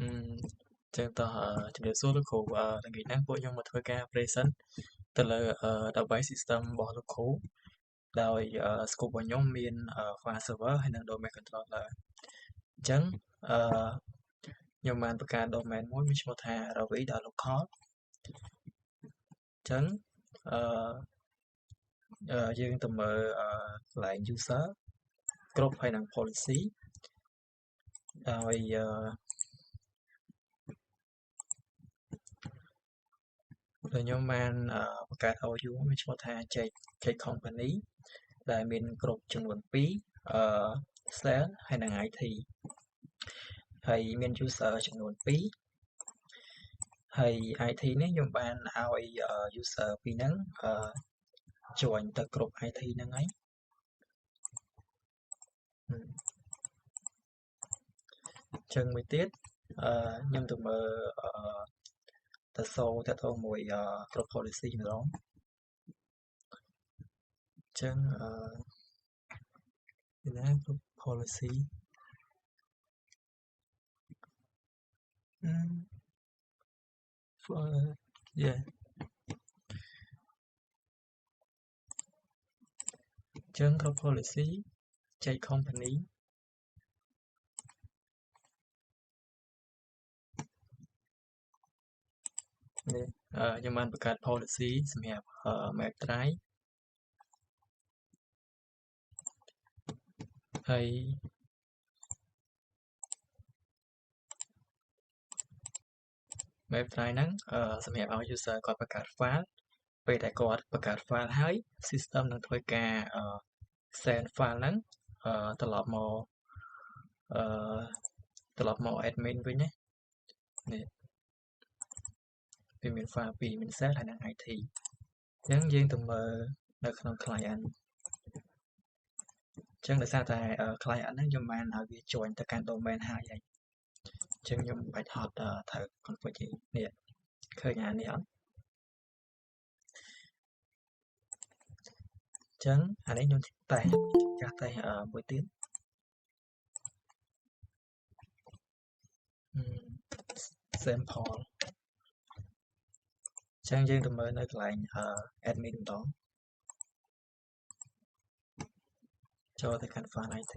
ចឹងតោះជំរាបសួរលោកគ្រូថ្ងៃហ្នឹងពួកខ្ញុំមកធ្វើការ present ទៅលើdevice system របស់លោកគ្រូដោយ scope របស់ខ្ញុំមានfile server ហើយនិង domain controller អញ្ចឹងអឺខ្ញុំបានបង្កើត domain មួយមានឈ្មោះថា ravi.local អញ្ចឹងយើងទៅមើលកន្លែង user គ្រប់ហើយនិង policy ដោយខ្ញុំបានបង្កើត OU មានឈ្មោះថា Jake Company ដែលមានគ្រប់ចំនួន2 sales ហើយនិង IT ហើយមាន user ចំនួន2ហើយ IT នេះខ្ញុំបានឲ្យ user 2ហ្នឹងjoin ទៅគ្រប់ IT ហ្នឹងហើយអញ្ចឹងមួយទៀតខ្ញុំទៅមើលទៅសូតទៅមួយគ្រប់ policy ម្ដងអញ្ចឹងណាគ្រប់ policy yeah អញ្ចឹងគ្រប់ policy Jake Company នេះខ្ញុំបានបង្កើត policy សម្រាប់ Mac Drive ហើយMac Drive ហ្នឹងសម្រាប់ឲ្យ user គាត់បង្កើត file ពេលដែលគាត់បង្កើត file ហើយ system នឹងធ្វើការ send file ហ្នឹងត្រឡប់មក admin វិញណានេះវាមាន file 2មាន sales ហើយនិង IT អញ្ចឹងយើងទៅមើលនៅក្នុង client អញ្ចឹងដោយសារតែ client ហ្នឹងខ្ញុំបានឲ្យវា join ទៅកាន់ domain ហើយអញ្ចឹងខ្ញុំបាច់ហត់ត្រូវ config ទេនេះឃើញអានេះអត់អញ្ចឹងអានេះខ្ញុំតេស្តមួយទៀតsample អញ្ចឹងយើងទៅមើលនៅកន្លែង admin ម្ដងចូលទៅកាន់ file IT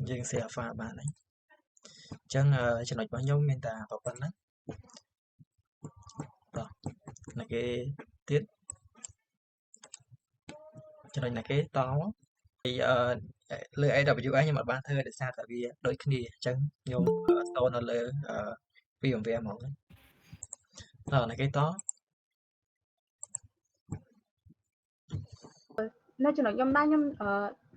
យើង share file បានហើយអញ្ចឹងចំណុចរបស់ខ្ញុំមានតែប៉ុណ្ណឹងតោះណាគេទៀតចំណុចណាគេតពីលើ AWS ខ្ញុំអត់បានធ្វើដោយសារតែវាដូចគ្នាអញ្ចឹងខ្ញុំតនៅលើVMware ហ្មងណាគេតនៅចំណុចខ្ញុំដែរខ្ញុំ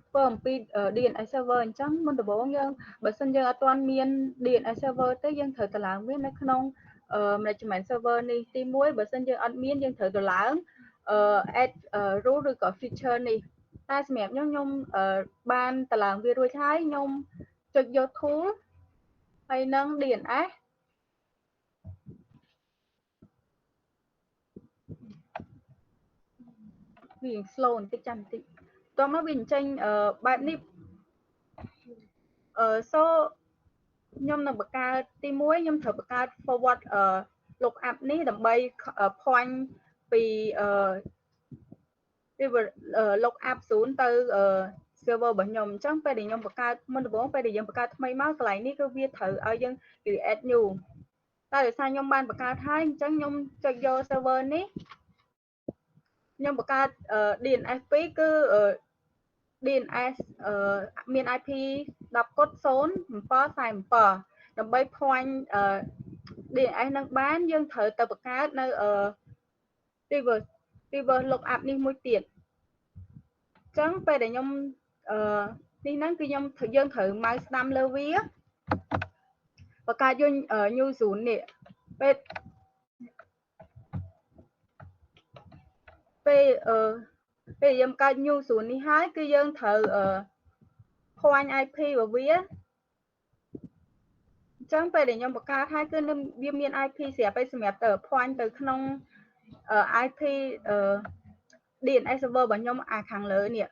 ធ្វើអំពី DNS server អញ្ចឹងមុនដំបូងយើងបើសិនយើងអត់ទាន់មាន DNS server ទេយើងត្រូវទៅឡើងវានៅក្នុង management server នេះទី1បើសិនយើងអត់មានយើងត្រូវទៅឡើង add rule ឬក៏ feature នេះតែសម្រាប់ខ្ញុំបានទៅឡើងវារួចហើយខ្ញុំចុចយក tool ហើយនឹង DNSវា slow បន្តិចចាំបន្តិចតោះមកវាអញ្ចឹងបែបនេះso ខ្ញុំនឹងបង្កើតទី1ខ្ញុំត្រូវបង្កើត forward lookup នេះដើម្បី point ពី lookup 0ទៅ server របស់ខ្ញុំអញ្ចឹងពេលដែលខ្ញុំបង្កើតមុនដំបូងពេលដែលយើងបង្កើតថ្មីមកកន្លែងនេះគឺវាត្រូវឲ្យយើង create new តែដោយសារខ្ញុំបានបង្កើតហើយអញ្ចឹងខ្ញុំចុចយក server នេះខ្ញុំបង្កើត DNS 2គឺ DNS មាន IP 10.0.747ដើម្បី point DNS នឹងបានយើងត្រូវទៅបង្កើតនៅ reverse lookup នេះមួយទៀតអញ្ចឹងពេលដែលខ្ញុំនេះហ្នឹងគឺយើងត្រូវ mouse ស្ដាំលើវាបង្កើតយក new zone នេះពេលយើងបង្កើត new zone នេះហើយគឺយើងត្រូវ point IP របស់វាអញ្ចឹងពេលដែលខ្ញុំបង្កើតហើយគឺវាមាន IP សម្រាប់ទៅ point ទៅក្នុង IP DNS server របស់ខ្ញុំខាងលើនេះ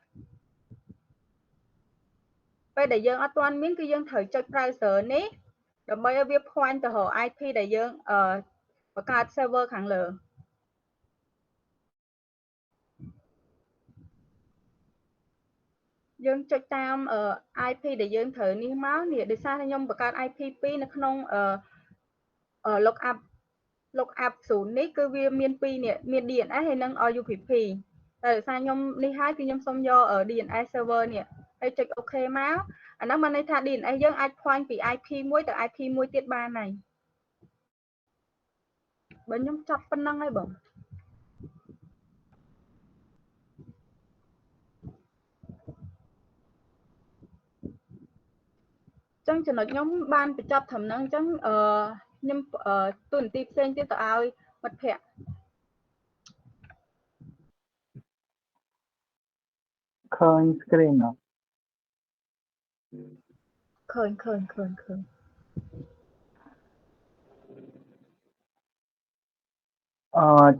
ពេលដែលយើងអត់ទាន់មានគឺយើងត្រូវចុច browser នេះ ដើម្បីឲ្យវា point ទៅរក IP ដែលយើងបង្កើត server ខាងលើយើងចុចតាម IP ដែលយើងត្រូវនេះមកនេះដោយសារខ្ញុំបង្កើត IP 2នៅក្នុងlookup 0នេះគឺវាមាន2នេះមាន DNS ហើយនិង UPP តែដោយសារខ្ញុំនេះហើយគឺខ្ញុំសូមយក DNS server នេះហើយចុច OK មកអាហ្នឹងបានន័យថា DNS យើងអាច point ពី IP មួយទៅ IP មួយទៀតបានហើយបើខ្ញុំចប់ប៉ុណ្ណឹងហើយបងចឹងចំណុចខ្ញុំបានបញ្ចប់ត្រឹមហ្នឹងចឹងខ្ញុំទូនាទីផ្សេងទៀតទៅឲ្យមិត្តភ័ក្តិឃើញ screen អត់ឃើញ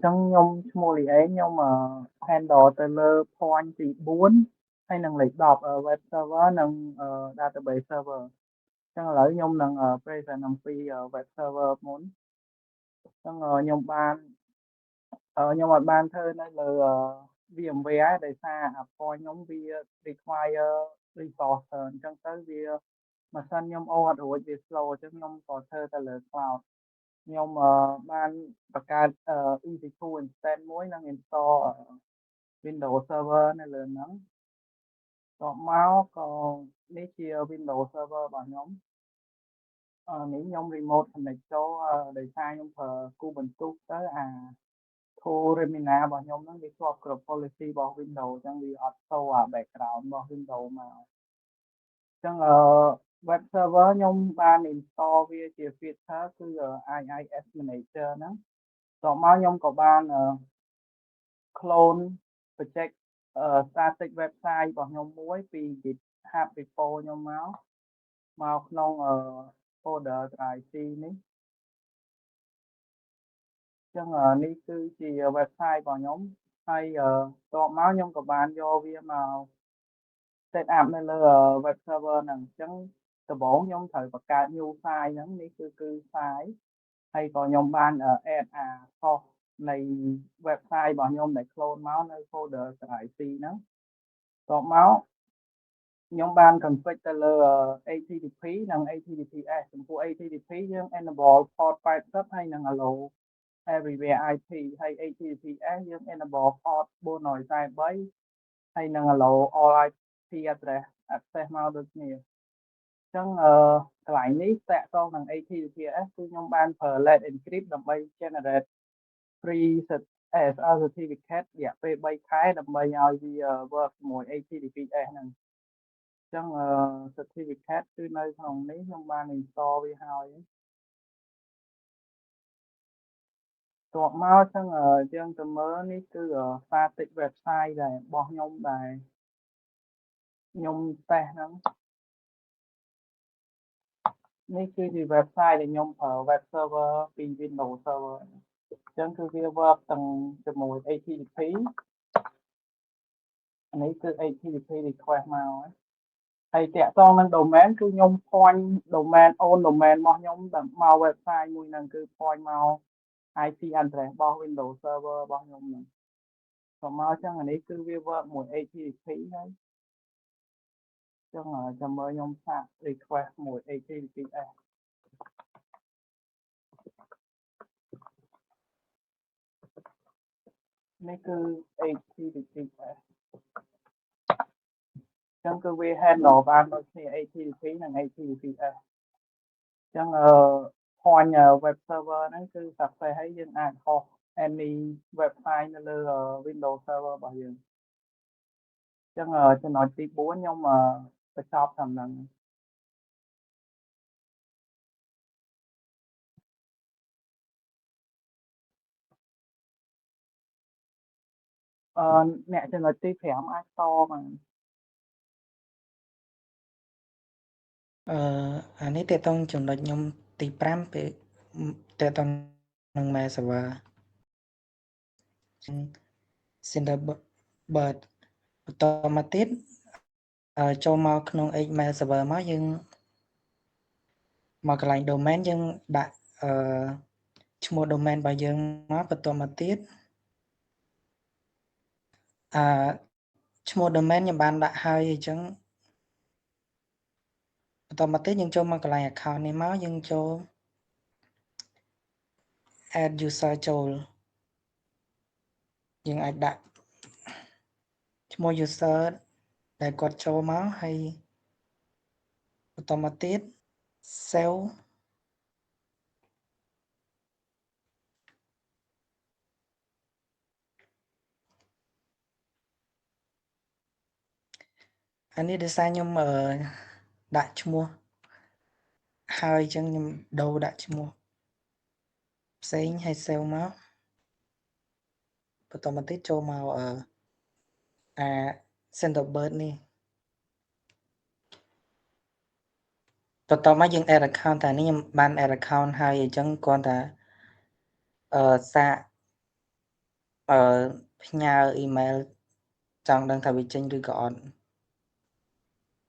ចឹងខ្ញុំឈ្មោះលីអេខ្ញុំhandle ទៅលើ point ទី4ហើយនឹងលេខ10 web server និង database server ចឹងឥឡូវខ្ញុំនឹង present អំពី web server មុនចឹងខ្ញុំអត់បានធ្វើនៅលើ VMware ដោយសារ point ខ្ញុំវា require resource ច្រើនចឹងទៅវាម៉ាស៊ីនខ្ញុំអូសអត់រួចវា slow ចឹងខ្ញុំក៏ធ្វើទៅលើ cloud ខ្ញុំបានបង្កើត EC2 instance មួយនិង install Windows Server នៅលើហ្នឹងបន្ទាប់មកក៏នេះជា Windows Server របស់ខ្ញុំនេះខ្ញុំ remote connect ចូលដោយសារខ្ញុំប្រើ Kubuntu ទៅអា tool Remina របស់ខ្ញុំហ្នឹងវាជាប់គ្រប់ policy របស់ Windows អញ្ចឹងវាអត់ show អា background របស់ Windows មកអញ្ចឹងweb server ខ្ញុំបាន install វាជា feature គឺ IIS Manager ហ្នឹងต่อមកខ្ញុំក៏បាន clone project static website របស់ខ្ញុំមួយពី GitHub repo ខ្ញុំមកក្នុង folder drive C នេះចឹងនេះគឺជា website របស់ខ្ញុំហើយបន្ទាប់មកខ្ញុំក៏បានយកវាមក set up នៅលើ web server ហ្នឹងអញ្ចឹងដំបូងខ្ញុំត្រូវបង្កើត new file ហ្នឹងនេះគឺ file ហើយក៏ខ្ញុំបាន add source នៃ website របស់ខ្ញុំដែល clone មកនៅ folder drive C ហ្នឹងបន្ទាប់មកខ្ញុំបាន config ទៅលើ HTTP និង HTTPS ចំពោះ HTTP យើង enable port 80ហើយនិង allow everywhere IP ហើយ HTTPS យើង enable port 443ហើយនឹង allow all IP address access មកដូចគ្នាអញ្ចឹងកន្លែងនេះតាក់ទងនឹង HTTPS គឺខ្ញុំបានប្រើ Let Encrypt ដើម្បី generate free SSL certificate រយៈពេល3ខែដើម្បីឲ្យវា work ជាមួយ HTTPS ហ្នឹងអញ្ចឹងcertificate គឺនៅក្នុងនេះខ្ញុំបាន install វាហើយបន្ទាប់មកចឹងយើងទៅមើលនេះគឺ static website ដែលរបស់ខ្ញុំដែលខ្ញុំ test ហ្នឹងនេះគឺជា website ដែលខ្ញុំប្រើ web server ពី Windows Server អញ្ចឹងគឺវា work ទាំងជាមួយ HTTP នេះគឺ HTTP request មកហើយតាក់ទងនឹង domain គឺខ្ញុំ point domain own domain របស់ខ្ញុំមក website មួយហ្នឹងគឺ point មក IP address របស់ Windows Server របស់ខ្ញុំហ្នឹងក៏មកចឹងអានេះគឺវា work មួយ HTTP ហើយចឹងចាំមើលខ្ញុំសាក request មួយ HTTPS នេះគឺ HTTPS ចឹងគឺវា handle បានដូចគ្នា HTTP និង HTTPS ចឹងpoint web server ហ្នឹងគឺ success ហើយយើងអាចហោះ any website នៅលើ Windows Server របស់យើងចឹងចំណុចទី4ខ្ញុំបញ្ចប់តាមហ្នឹងអ្នកចំណុចទី5អាចតបានអានេះតេតងចំណុចខ្ញុំទី5ពេលតេតងនឹង mail server Thunderbird បន្តមកទៀតចូលមកក្នុង mail server មកយើង មកកន្លែង domain យើងដាក់ឈ្មោះ domain របស់យើងមកបន្ទាប់មកទៀតឈ្មោះ domain ខ្ញុំបានដាក់ហើយអញ្ចឹងបន្តមកទៀតយើងចូលមកកន្លែង account នេះមកយើងចូល add user ចូលយើងអាចដាក់ឈ្មោះ user ដែលគាត់ចូលមកហើយបន្តមកទៀត save អានេះដោយសារខ្ញុំដាក់ឈ្មោះហើយអញ្ចឹងខ្ញុំដូរដាក់ឈ្មោះផ្សេងហើយ save មកបន្តមកទៀតចូលមកCenterbird នេះបន្តមកយើង add account តែនេះខ្ញុំបាន add account ហើយអញ្ចឹងគ្រាន់តែសាកផ្ញើ email ចង់ដឹងថាវាចេញឬក៏អត់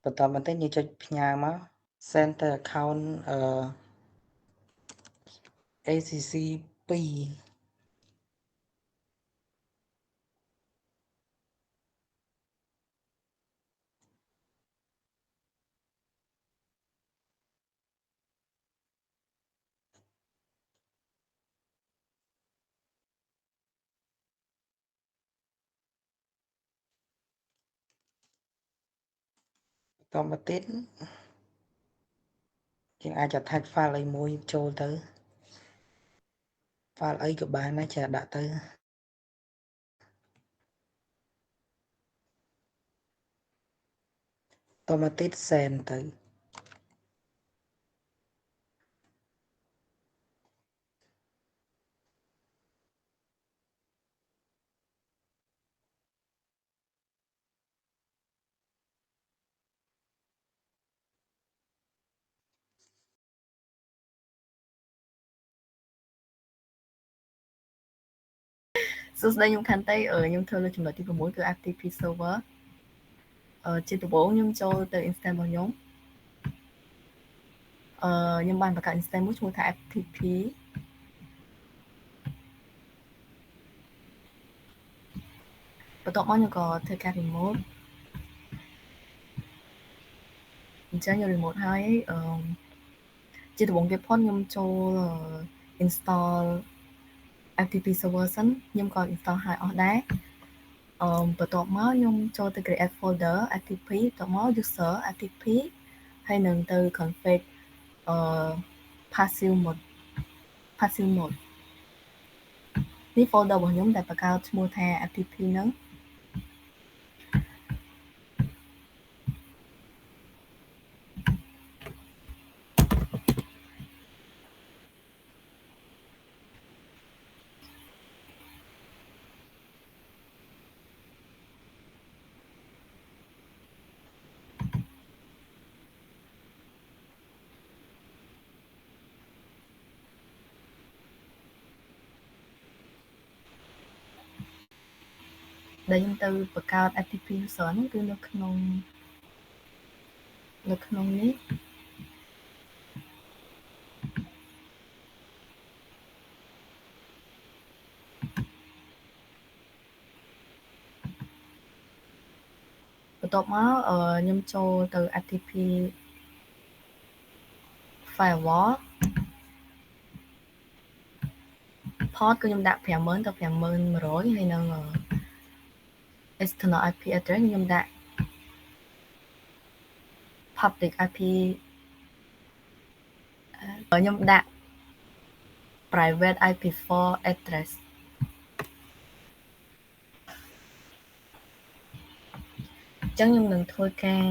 បន្តមកទៀតយើងចុចផ្ញើមក center account ACC 2បន្តមកទៀតយើងអាច attach file អីមួយចូលទៅ file អីក៏បានដែរចាដាក់ទៅបន្តមកទៀត send ទៅសួស្តីខ្ញុំខាន់តៃខ្ញុំធ្វើលើចំណុចទី6គឺ FTP server ជាដំបូងខ្ញុំចូលទៅ instance របស់ខ្ញុំខ្ញុំបានបង្កើត instance មួយឈ្មោះថា FTP បន្ទាប់មកខ្ញុំក៏ធ្វើការ remote អញ្ចឹងខ្ញុំ remote ហើយជាដំបូងទៀតផងខ្ញុំចូល install FTP server សិនខ្ញុំក៏ install ហើយអស់ដែរបន្ទាប់មកខ្ញុំចូលទៅ create folder FTP បន្ទាប់មក user FTP ហើយនឹងទៅ config passive mode នេះ folder របស់ខ្ញុំដែលបង្កើតឈ្មោះថា FTP ហ្នឹងដែលខ្ញុំទៅបង្កើត FTP user ហ្នឹងគឺនៅក្នុងនេះ បន្ទាប់មកខ្ញុំចូលទៅ FTP firewall port គឺខ្ញុំដាក់50000ទៅ50100ហើយនឹង external IP address ខ្ញុំដាក់ public IP ខ្ញុំដាក់ private IP4 address អញ្ចឹងខ្ញុំនឹងធ្វើការ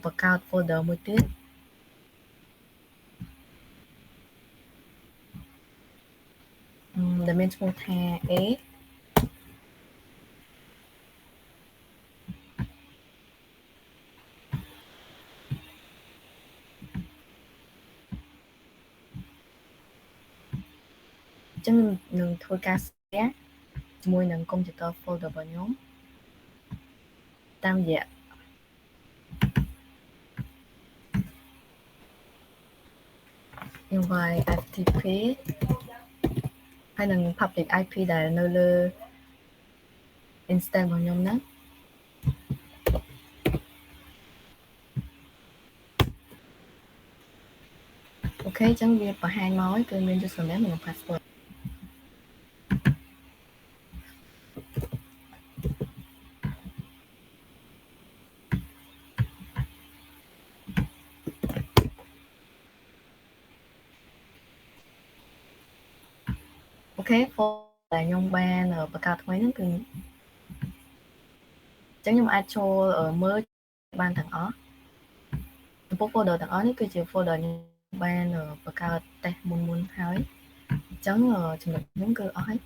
បង្កើត folder មួយទៀតដែលមានឈ្មោះថា A អញ្ចឹងនឹងធ្វើការ share ជាមួយនឹង computer folder របស់ខ្ញុំតាមរយៈ ខ្ញុំវាយ FTP ហើយនឹង public IP ដែលនៅលើ instance របស់ខ្ញុំហ្នឹងអូខេអញ្ចឹងវាបង្ហាញមកគឺមាន username និង password អូខេ folder ដែលខ្ញុំបានបង្កើតថ្មីហ្នឹងគឺអញ្ចឹងខ្ញុំអាចចូលមើលបានទាំងអស់ចំពោះ folder ទាំងអស់នេះគឺជា folder ខ្ញុំបានបង្កើត test មុនហើយអញ្ចឹងចំណុចខ្ញុំគឺអស់ហើយ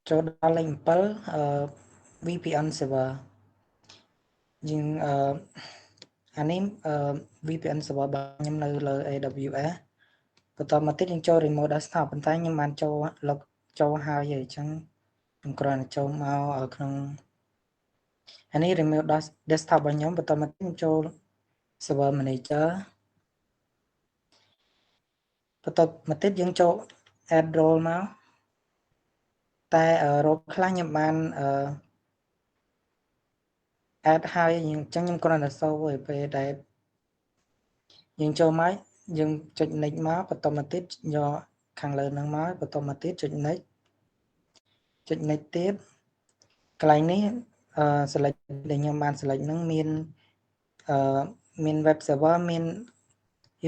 ចូលដល់លេខ7 VPN server យើងអានេះVPN server របស់ខ្ញុំនៅលើ AWS បន្តមកទៀតយើងចូល remote desktop ប៉ុន្តែខ្ញុំបានចូលលុបចូលហើយអញ្ចឹងខ្ញុំគ្រាន់តែចូលមកក្នុងអានេះ remote desktop របស់ខ្ញុំបន្តមកទៀតខ្ញុំចូល server manager បន្តមកទៀតយើងចូល add role មកតែ role ខ្លះខ្ញុំបាន add ហើយអញ្ចឹងខ្ញុំគ្រាន់តែសូវពេលដែលយើងចូលមកយើងចុច next មកបន្តមកទៀតយកខាងលើហ្នឹងមកបន្តមកទៀតចុច next ទៀតកន្លែងនេះselect ដែលខ្ញុំបាន select ហ្នឹងមាន web server មាន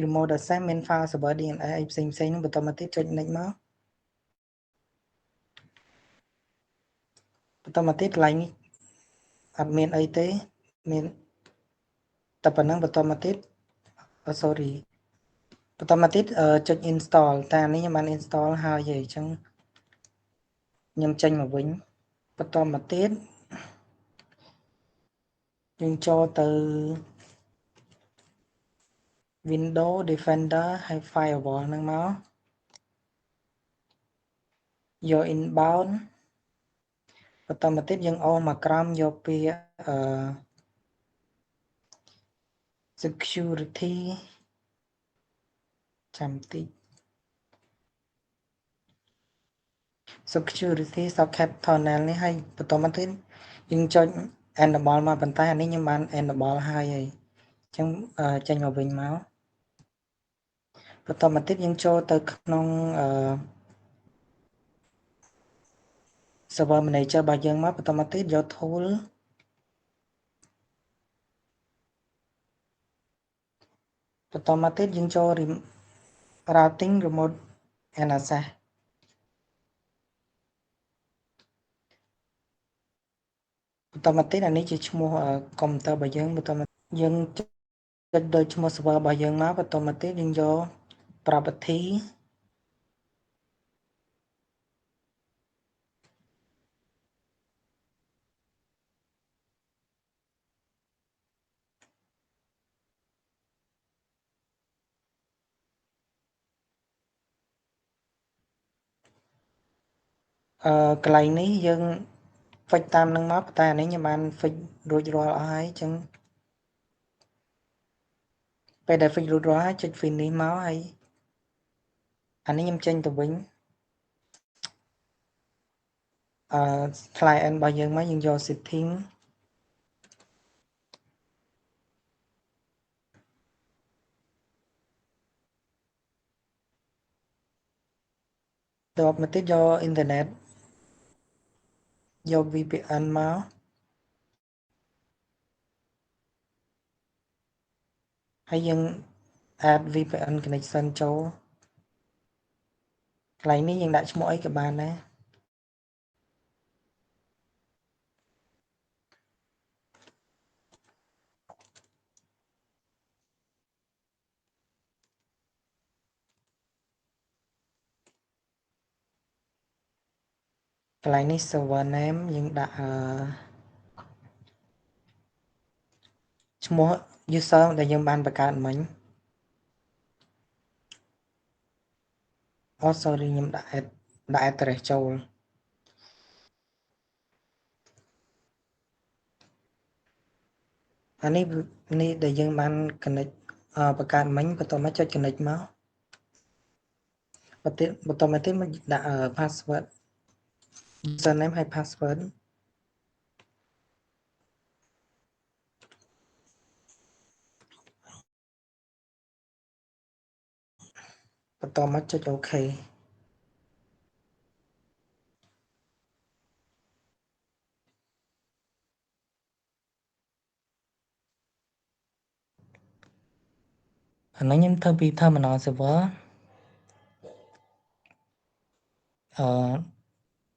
remote access មាន file server DNS អីផ្សេងហ្នឹងបន្តមកទៀតចុច next មកបន្តមកទៀតកន្លែងនេះអត់មានអីទេមានតែប៉ុណ្្នឹងបន្តមកទៀត sorry បន្តមកទៀតចុច install តែអានេះខ្ញុំបាន install ហើយអញ្ចឹងខ្ញុំចេញមកវិញបន្តមកទៀតយើងចូលទៅ Windows Defender ហើយ Firewall ហ្នឹងមកយក inbound បន្តមកទៀតយើងអូសមកក្រោមយកពាក្យsecurity ចាំតិច security socket tunnel នេះហើយបន្តមកទៀតយើងចុច enable មកប៉ុន្តែអានេះខ្ញុំបាន enable ហើយអញ្ចឹងចេញមកវិញមកបន្តមកទៀតយើងចូលទៅក្នុង server manager របស់យើងមកបន្តមកទៀតយក tool បន្តមកទៀតយើងចូល routing remote and access បន្តមកទៀតអានេះជាឈ្មោះកុំព្យូទ័ររបស់យើងបន្តមកយើងចុចដូចឈ្មោះ server របស់យើងមកបន្តមកទៀតយើងយក property កន្លែងនេះយើង fix តាមនឹងមកតែអានេះខ្ញុំបាន fix រួចរាល់អស់ហើយអញ្ចឹងពេលដែល fix រួចរាល់ហើយចុច finish មកហើយអានេះខ្ញុំចេញទៅវិញclient របស់យើងមកយើងយក setting តបមកទៀតយក internet យក VPN មកហើយយើង add VPN connection ចូលកន្លែងនេះយើងដាក់ឈ្មោះអីក៏បានដែរកន្លែងនេះ server name យើងដាក់ឈ្មោះ user ដែលយើងបានបង្កើតមិញsorry ខ្ញុំដាក់ address ចូលអានេះដែលយើងបាន connect បង្កើតមិញបន្តមកចុច connect មកបន្តមកទៀតមកដាក់ password username ហើយ password បន្តមកចុច OK អានេះខ្ញុំធ្វើពី terminal server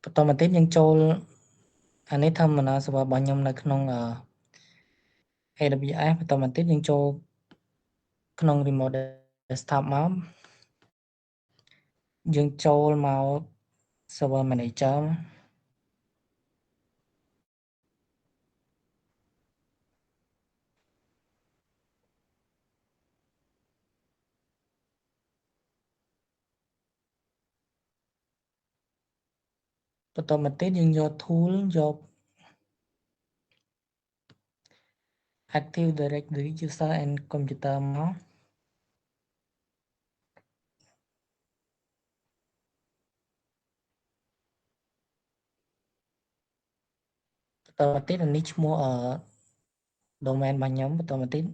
បន្តមកទៀតយើងចូលអានេះ terminal server របស់ខ្ញុំនៅក្នុងAWS បន្តមកទៀតយើងចូលក្នុង remote desktop មកយើងចូលមក server manager បន្តមកទៀតយើងយក tool យក Active Directory User and Computer មកបន្តមកទៀតអានេះឈ្មោះdomain របស់ខ្ញុំបន្តមកទៀត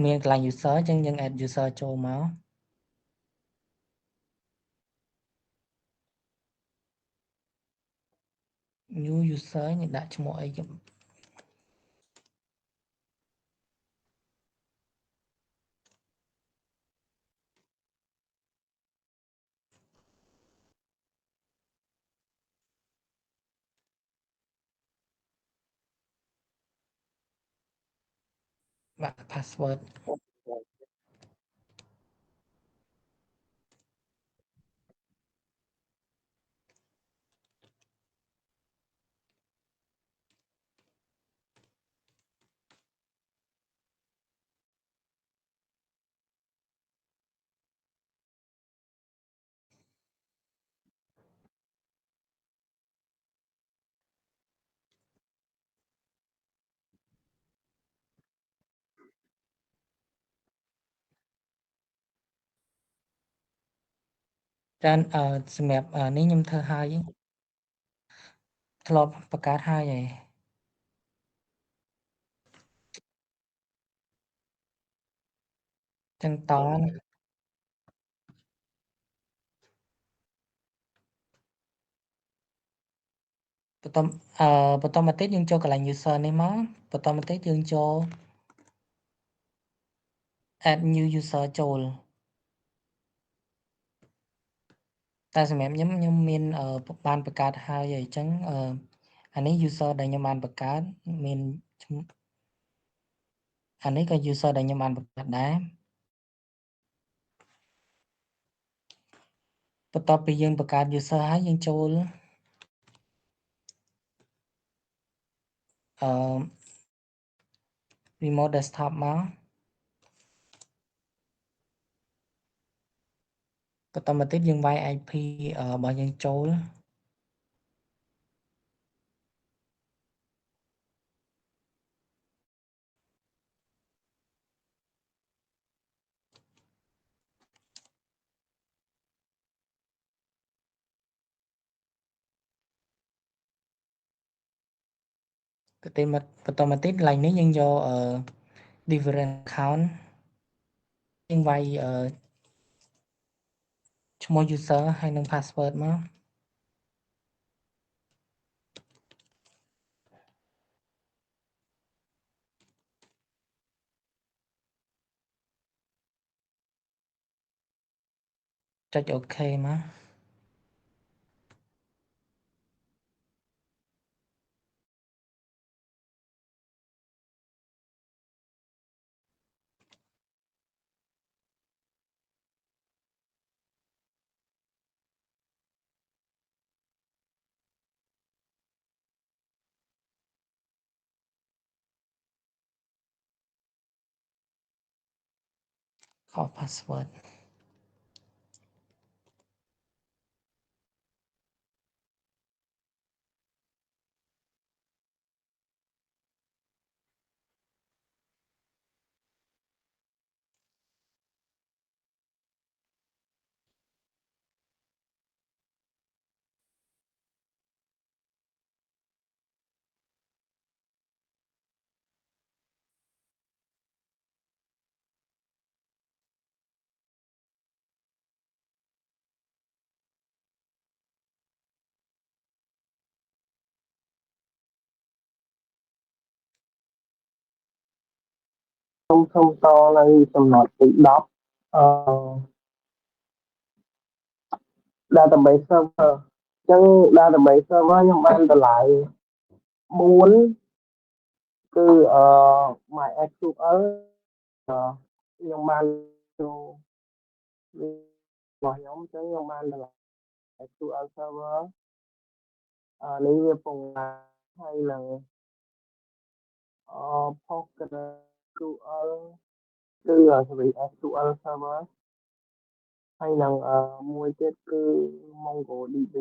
មានកន្លែង user អញ្ចឹងយើង add user ចូលមក new user យើងដាក់ឈ្មោះអីគេដាក់ password ចាសម្រាប់នេះខ្ញុំធ្វើហើយធ្លាប់បង្កើតហើយចឹងតបន្តមកទៀតយើងចូលកន្លែង user នេះមកបន្តមកទៀតយើងចូល add new user ចូលតែសម្រាប់ខ្ញុំមានបានបង្កើតហើយអញ្ចឹងអានេះ user ដែលខ្ញុំបានបង្កើតមានអានេះក៏ user ដែលខ្ញុំបានបង្កើតដែរបន្ទាប់ពីយើងបង្កើត user ហើយយើងចូលremote desktop មកបន្តមកទៀតយើងវាយ IP របស់យើងចូលបន្តមកទៀតកន្លែងនេះយើងយកdifferent account យើងវាយឈ្មោះ user ហើយនិង password មកចុច OK មកខុស password ខ្ញុំសូមតនៅចំណុចទី10 database server អញ្ចឹង database server ខ្ញុំបានតម្លៃ4គឺMySQL ខ្ញុំបានចូលរបស់ខ្ញុំអញ្ចឹងខ្ញុំបានតម្លៃ SQL server នេះវាពងហើយនឹងPostgreSQL គឺ SQL server ហើយនឹងមួយទៀតគឺ MongoDB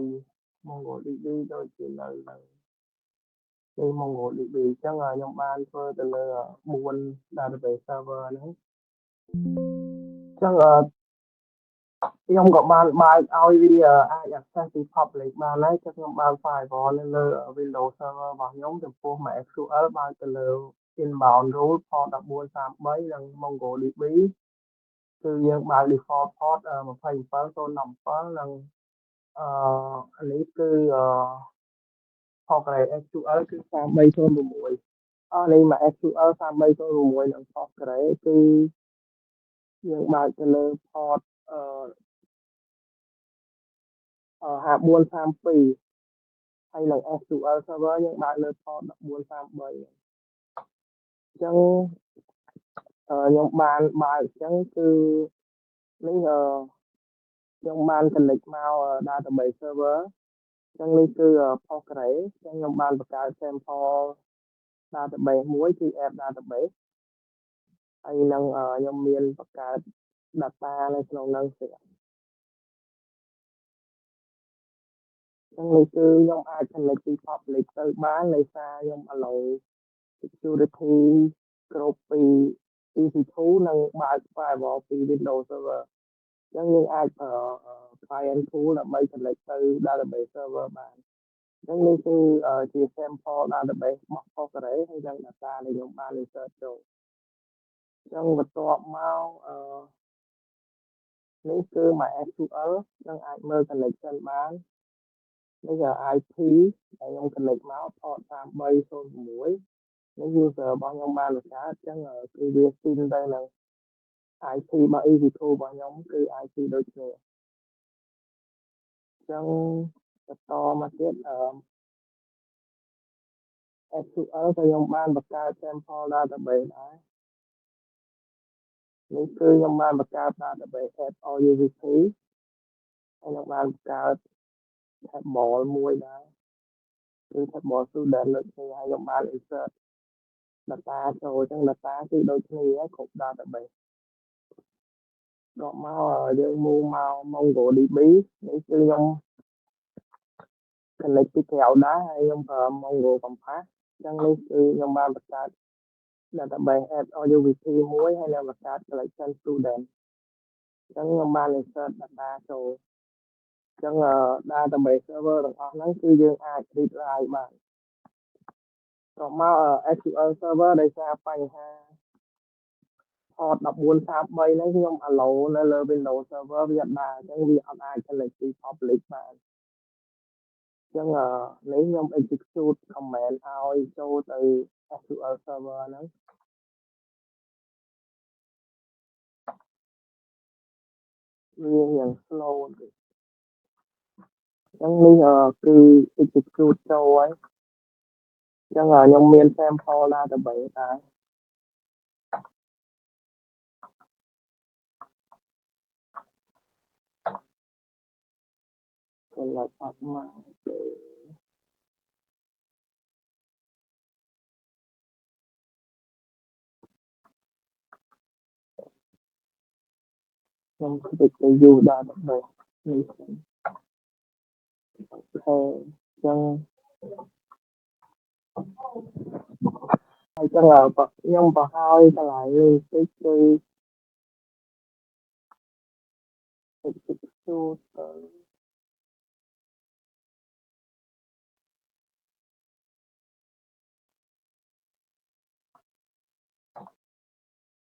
ដូចជានៅនេះ MongoDB អញ្ចឹងខ្ញុំបានធ្វើទៅលើ4 database server ហ្នឹងអញ្ចឹងខ្ញុំក៏បានបើកឲ្យវាអាច access ពី public បានហើយគឺខ្ញុំបើក firewall នៅលើ Windows Server របស់ខ្ញុំចំពោះ MySQL បើកទៅលើ inbound rule port 1433 និង MongoDB គឺយើងបើក default port 27017និងនេះគឺ PostgreSQL គឺ3306នេះ MySQL 3306និង Postgre គឺយើងបើកទៅលើ port 5432ហើយនឹង SQL server យើងបើកលើ port 1433អញ្ចឹងខ្ញុំបានបើកអញ្ចឹងគឺនេះខ្ញុំបាន connect មក database server អញ្ចឹងនេះគឺ Postgre អញ្ចឹងខ្ញុំបានបង្កើត sample database មួយគឺ app database ហើយនឹងខ្ញុំមានបង្កើត data នៅក្នុងនោះទៀតអញ្ចឹងនេះគឺខ្ញុំអាច connect ពី public ទៅបានដោយសារខ្ញុំ allow security គ្រប់ពី EC2 និងបើក firewall ពី Windows Server អញ្ចឹងយើងអាចប្រើ client tool ដើម្បី connect ទៅ database server បានអញ្ចឹងនេះគឺជា sample database របស់ Postgre ហើយនឹង data ដែលខ្ញុំបាន insert ចូលអញ្ចឹងបន្ទាប់មកនេះគឺ MySQL នឹងអាចមើល connection បាននេះ IP ដែលខ្ញុំ connect មក port 3306នេះ user របស់ខ្ញុំបានបង្កើតអញ្ចឹងគឺវា sync ទៅនឹង IP របស់ EC2 របស់ខ្ញុំគឺ IP ដូចគ្នាអញ្ចឹងបន្តមកទៀតSQL ក៏ខ្ញុំបានបង្កើត sample database ដែរនេះគឺខ្ញុំបានបង្កើត database AppOUVP ហើយខ្ញុំបានបង្កើត table មួយដែរគឺ table student ដូចគ្នាហើយខ្ញុំបាន insert data ចូលអញ្ចឹង data គឺដូចគ្នាគ្រប់ database ដល់មកយើង move មក MongoDB នេះគឺខ្ញុំ connect ពីក្រៅដែរហើយខ្ញុំប្រើ Mongo Compass អញ្ចឹងនេះគឺខ្ញុំបានបង្កើត database AppOUVP មួយហើយនឹងបង្កើត collection student អញ្ចឹងខ្ញុំបាន insert data ចូលអញ្ចឹង database server ទាំងអស់ហ្នឹងគឺយើងអាច read write បានដល់មក SQL server ដោយសារបញ្ហា port 1433ហ្នឹងខ្ញុំ allow នៅលើ Windows Server វាអត់ដែរអញ្ចឹងវាអត់អាច connect ពី public បានអញ្ចឹងនេះខ្ញុំ execute command ឲ្យចូលទៅ SQL server ហ្នឹងវាយ៉ាង slow បន្តិចអញ្ចឹងនេះគឺ execute ចូលហើយអញ្ចឹងខ្ញុំមាន sample database ដែរខ្ញុំអត់មកខ្ញុំ click ទៅ view database នេះអូអញ្ចឹងហើយចឹងខ្ញុំបង្ហើយកន្លែងនេះតិចគឺ execute ទៅ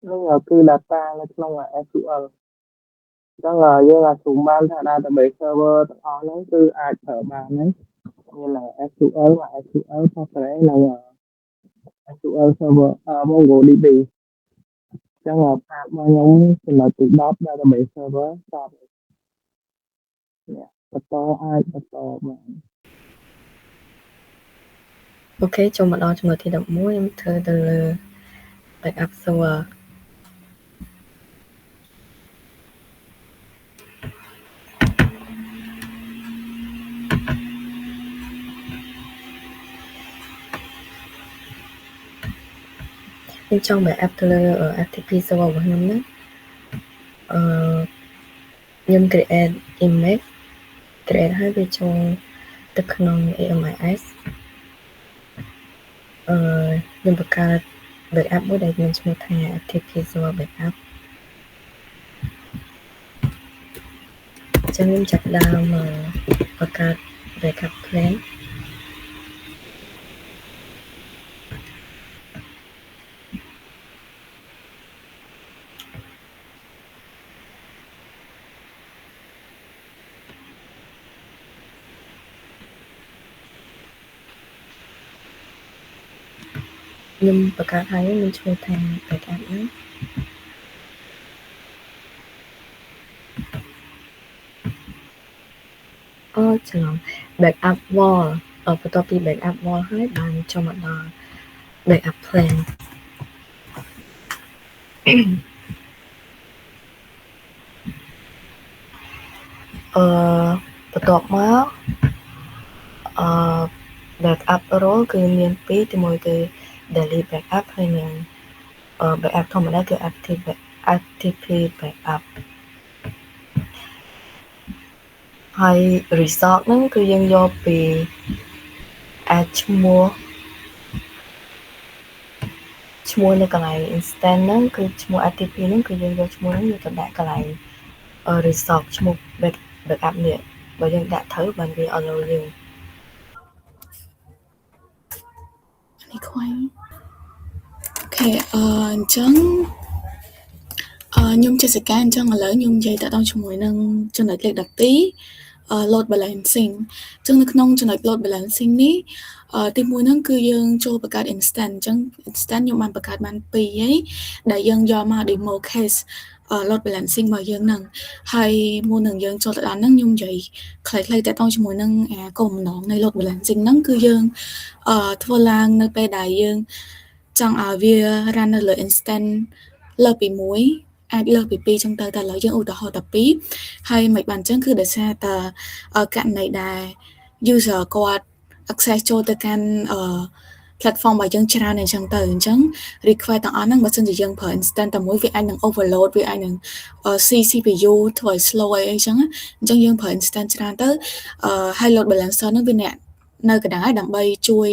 នេះគឺ data នៅក្នុង SQL អញ្ចឹងយើងអាចជុំបានថា database server ទាំងអស់ហ្នឹងគឺអាចប្រើបានហ្នឹងមាន SQL MySQL Postgre និងSQL server MongoDB ចឹងapp របស់ខ្ញុំចំណុចទី10 database server ចប់នេះបន្តអាចបន្តបាន អូខេចូលមកដល់ចំណុចទី11ខ្ញុំធ្វើទៅលើ backup server ខ្ញុំចង់ backup ទៅលើ FTP server របស់ខ្ញុំហ្នឹងខ្ញុំ create image create ហើយវាចូលទៅក្នុង AMIS ខ្ញុំបង្កើត backup មួយដែលមានឈ្មោះថា FTP server backup អញ្ចឹងខ្ញុំចាប់ផ្ដើមបង្កើត backup plan ខ្ញុំបង្កើតហើយមានឈ្មោះថា backup ហ្នឹងច្រឡំ backup wall បន្ទាប់ពី backup wall ហើយបានចូលមកដល់ backup plan បន្ទាប់មក backup role គឺមាន2ទី1គឺ daily backup ហើយនិង backup ធម្មតាគឺ FTP backup ហើយ result ហ្នឹងគឺយើងយកពី add ឈ្មោះនៅកន្លែង instance ហ្នឹងគឺឈ្មោះ FTP ហ្នឹងគឺយើងយកឈ្មោះហ្នឹងយកទៅដាក់កន្លែង result ឈ្មោះ backup នេះបើយើងដាក់ត្រូវបានវា allow យើងនេះខ្វែងអូខេអញ្ចឹងខ្ញុំចេះសកាអញ្ចឹងឥឡូវខ្ញុំនិយាយតទៅជាមួយនឹងចំណុចលេខ12 load balancing អញ្ចឹងនៅក្នុងចំណុច load balancing នេះទី1ហ្នឹងគឺយើងចូលបង្កើត instance អញ្ចឹង instance ខ្ញុំបានបង្កើតបាន2ហើយដែលយើងយកមក demo case load balancing របស់យើងហ្នឹងហើយមុននឹងយើងចូលទៅដល់ហ្នឹងខ្ញុំនិយាយខ្លីៗតទៅជាមួយនឹងគោលបំណងនៃ load balancing ហ្នឹងគឺយើងធ្វើឡើងនៅពេលដែលយើងចង់ឲ្យវា run នៅលើ instance លើសពី1អាចលើសពី2ចឹងទៅតែឥឡូវយើងឧទាហរណ៍តែ2ហើយមិនបានចឹងគឺដោយសារតែករណីដែល user គាត់ access ចូលទៅកាន់platform របស់យើងច្រើនអញ្ចឹងទៅអញ្ចឹង request ទាំងអស់ហ្នឹងបើសិនជាយើងប្រើ instance តែមួយវាអាចនឹង overload វាអាចនឹង CPU ធ្វើឲ្យ slow អីអញ្ចឹងយើងប្រើ instance ច្រើនទៅហើយ load balancer ហ្នឹងវាអ្នកនៅកណ្ដាលហើយដើម្បីជួយ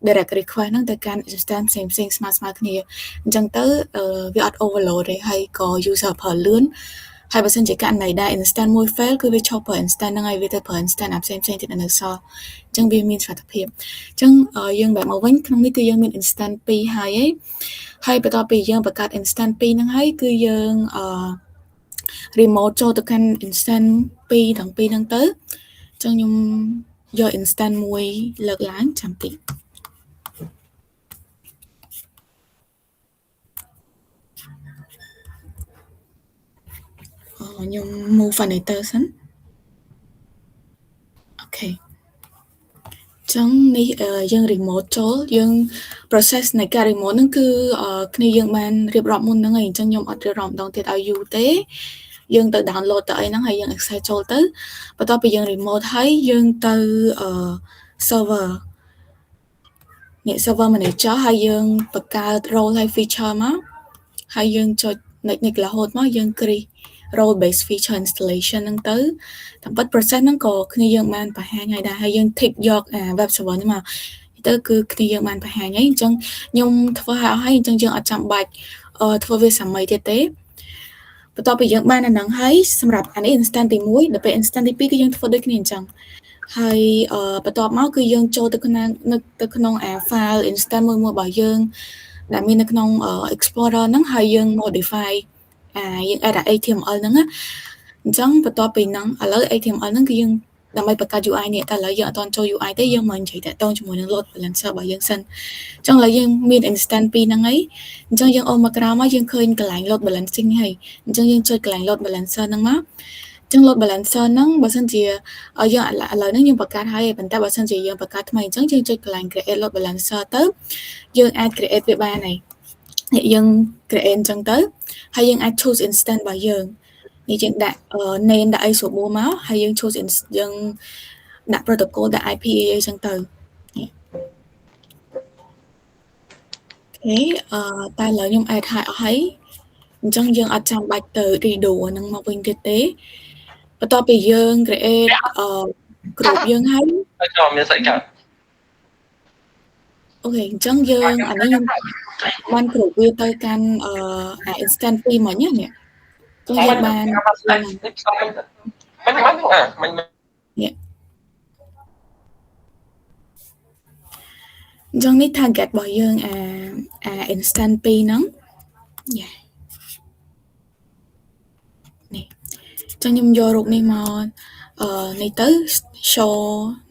direct request ហ្នឹងទៅកាន់ instance ផ្សេងស្មើគ្នាអញ្ចឹងទៅវាអត់ overload ទេហើយក៏ user ប្រើលឿនហើយបើសិនជាករណីដែល instance មួយ fail គឺវាឈប់ប្រើ instance ហ្នឹងហើយវាទៅប្រើ instance ផ្សេងទៀតនៅសល់អញ្ចឹងវាមានសុវត្ថិភាពអញ្ចឹងយើងបែរមកវិញក្នុងនេះគឺយើងមាន instance 2ហើយបន្ទាប់ពីយើងបង្កើត instance 2ហ្នឹងហើយគឺយើង remote ចូលទៅកាន់ instance 2ទាំងពីរហ្នឹងទៅអញ្ចឹងខ្ញុំយក instance មួយលើកឡើងចាំតិចខ្ញុំ move validator សិនអូខេចឹងនេះយើង remote ចូលយើង process នៃការ remote ហ្នឹងគឺគ្នាយើងបានរៀបរាប់មុនហ្នឹងហើយអញ្ចឹងខ្ញុំអត់រៀបរាប់ម្ដងទៀតឲ្យយូរទេយើងទៅ download ទៅអីហ្នឹងហើយយើង access ចូលទៅបន្ទាប់ពីយើង remote ហើយយើងទៅserver នេះ server manager ហើយយើងបង្កើត role ហើយ feature មកហើយយើងចុច next រហូតមកយើង create role based feature installation ហ្នឹងទៅតាមពិត process ហ្នឹងក៏គ្នាយើងបានបង្ហាញហើយដែរហើយយើង tick យក web server នេះមកទៅគឺគ្នាយើងបានបង្ហាញហើយអញ្ចឹងខ្ញុំធ្វើឲ្យអស់ហើយអញ្ចឹងយើងអត់ចាំបាច់ធ្វើវាសាមីទៀតទេបន្ទាប់ពីយើងបានអាហ្នឹងហើយសម្រាប់អានេះ instance ទី1ដល់ពេល instance ទី2គឺយើងធ្វើដូចគ្នាអញ្ចឹងហើយបន្ទាប់មកគឺយើងចូលទៅក្នុង file instance មួយរបស់យើងដែលមាននៅក្នុង Explorer ហ្នឹងហើយយើង modify យើង add HTML ហ្នឹងអញ្ចឹងបន្ទាប់ពីហ្នឹងឥឡូវ HTML ហ្នឹងគឺយើង ដើម្បីបង្កើត UI នេះតែឥឡូវយើងអត់ទាន់ចូល UI ទេយើងមកនិយាយតាក់ទងជាមួយនឹង load balancer របស់យើងសិនអញ្ចឹងឥឡូវយើងមាន instance 2ហ្នឹងហើយអញ្ចឹងយើងអូនមកក្រោមមកយើងឃើញកន្លែង load balancing ហើយអញ្ចឹងយើងចុចកន្លែង load balancer ហ្នឹងមកអញ្ចឹង load balancer ហ្នឹងបើសិនជាយើងឥឡូវហ្នឹងយើងបង្កើតហើយប៉ុន្តែបើសិនជាយើងបង្កើតថ្មីអញ្ចឹងយើងចុចកន្លែង create load balancer ទៅយើងអាច create វាបានហើយយើង create អញ្ចឹងទៅហើយយើងអាច choose instance របស់យើងនេះយើងដាក់ name ដាក់អីស្រួលមកហើយយើង choose យើងដាក់ protocol ដាក់ IP អីចឹងទៅអូខេតែឥឡូវខ្ញុំ add ហើយអស់ហើយអញ្ចឹងយើងអត់ចាំបាច់ទៅ redo ហ្នឹងមកវិញទៀតទេបន្ទាប់ពីយើង create group យើងហើយខ្ញុំមានស្អីកើតអូខេអញ្ចឹងយើងអានេះខ្ញុំបាន group វាទៅកាន់instance 2មិញណានេះគឺយើងបាននេះអញ្ចឹងនេះ target របស់យើងinstant 2ហ្នឹងយ៉ានេះអញ្ចឹងខ្ញុំយករូបនេះមកនេះទៅ show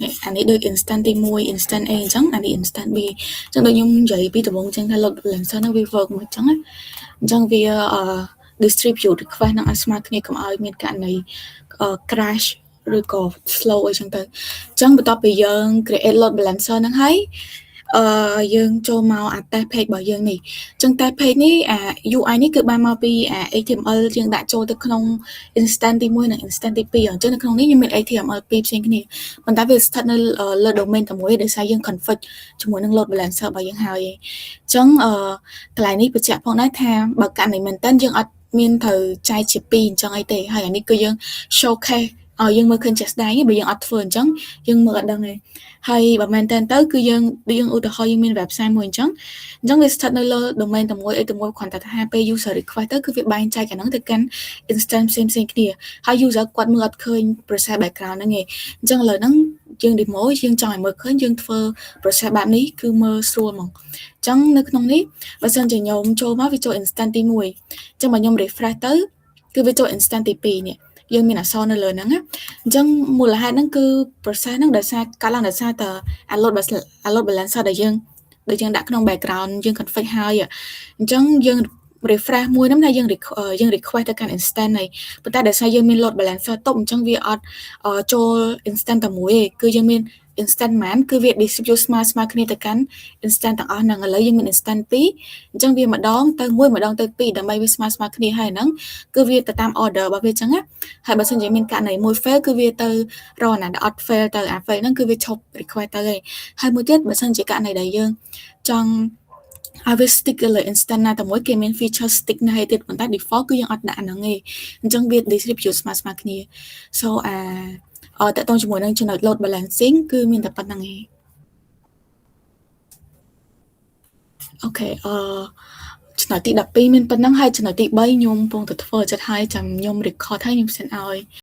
នេះអានេះដូច instant ទី1 instant A អញ្ចឹងអានេះ instant B អញ្ចឹងដូចខ្ញុំនិយាយពីដំបូងអញ្ចឹងថា load balancer ហ្នឹងវា work មកអញ្ចឹងអញ្ចឹងវា distribute request នឹងឲ្យស្មើគ្នាកុំឲ្យមានករណី crash ឬក៏ slow អីចឹងទៅអញ្ចឹងបន្ទាប់ពីយើង create load balancer ហ្នឹងហើយយើងចូលមកអា test page របស់យើងនេះអញ្ចឹង test page នេះUI នេះគឺបានមកពីHTML យើងដាក់ចូលទៅក្នុង instance ទី1និង instance ទី2អញ្ចឹងនៅក្នុងនេះយើងមាន HTML 2ផ្សេងគ្នាប៉ុន្តែវាស្ថិតនៅលើ domain តែមួយដោយសារយើង config ជាមួយនឹង load balancer របស់យើងហើយអញ្ចឹងកន្លែងនេះបញ្ជាក់ផងដែរថាបើករណីមែនតើយើងអត់មានត្រូវចែកជា2អញ្ចឹងអីទេហើយអានេះគឺយើង showcase ឲ្យយើងមើលឃើញជាក់ស្ដែងបើយើងអត់ធ្វើអញ្ចឹងយើងមើលអត់ដឹងទេហើយបើមែនតើគឺយើងឧទាហរណ៍យើងមាន website មួយអញ្ចឹងវាស្ថិតនៅលើ domain តែមួយគ្រាន់តែថាពេល user request ទៅគឺវាបែងចែកអាហ្នឹងទៅកាន់ instance ផ្សេងៗគ្នាហើយ user គាត់មើលអត់ឃើញ process background ហ្នឹងទេអញ្ចឹងឥឡូវហ្នឹងយើង demo យើងចង់ឲ្យមើលឃើញយើងធ្វើ process បែបនេះគឺមើលស្រួលហ្មងអញ្ចឹងនៅក្នុងនេះបើសិនជាខ្ញុំចូលមកវាចូល instance ទី1អញ្ចឹងបើខ្ញុំ refresh ទៅគឺវាចូល instance ទី2នេះយើងមានអក្សរនៅលើហ្នឹងអញ្ចឹងមូលហេតុហ្នឹងគឺ process ហ្នឹងដោយសារកាលឡើងដោយសារតែ load balancer ដែលយើងដាក់ក្នុង background យើង config ហើយអញ្ចឹងយើង refresh មួយហ្នឹងថាយើង request ទៅកាន់ instance ហើយប៉ុន្តែដោយសារយើងមាន load balancer តុបអញ្ចឹងវាអត់ចូល instance តែមួយទេគឺយើងមាន instant ហ្មងគឺវា distribute ស្មើគ្នាទៅកាន់ instant ទាំងអស់ហ្នឹងឥឡូវយើងមាន instant 2អញ្ចឹងវាម្ដងទៅ1ម្ដងទៅ2ដើម្បីវាស្មើគ្នាហើយហ្នឹងគឺវាទៅតាម order របស់វាអញ្ចឹងណាហើយបើសិនជាមានករណីមួយ fail គឺវាទៅរកណាដែលអត់ fail ទៅអា fail ហ្នឹងគឺវាឈប់ request ទៅហើយមួយទៀតបើសិនជាករណីដែលយើងចង់ឲ្យវា stick លើ instant ណាតែមួយគេមាន feature stick ណាទៀតប៉ុន្តែ default គឺយើងអត់ដាក់ហ្នឹងទេអញ្ចឹងវា distribute ស្មើគ្នា so តើតោះជាមួយនឹងចំណុច load balancing គឺមានតែប៉ុណ្្នឹងឯងអូខេចំណុចទី12មានប៉ុណ្្នឹងហើយចំណុចទី3ខ្ញុំកំពុងតែធ្វើចិត្តហើយចាំខ្ញុំ record ហើយខ្ញុំ send ឲ្យ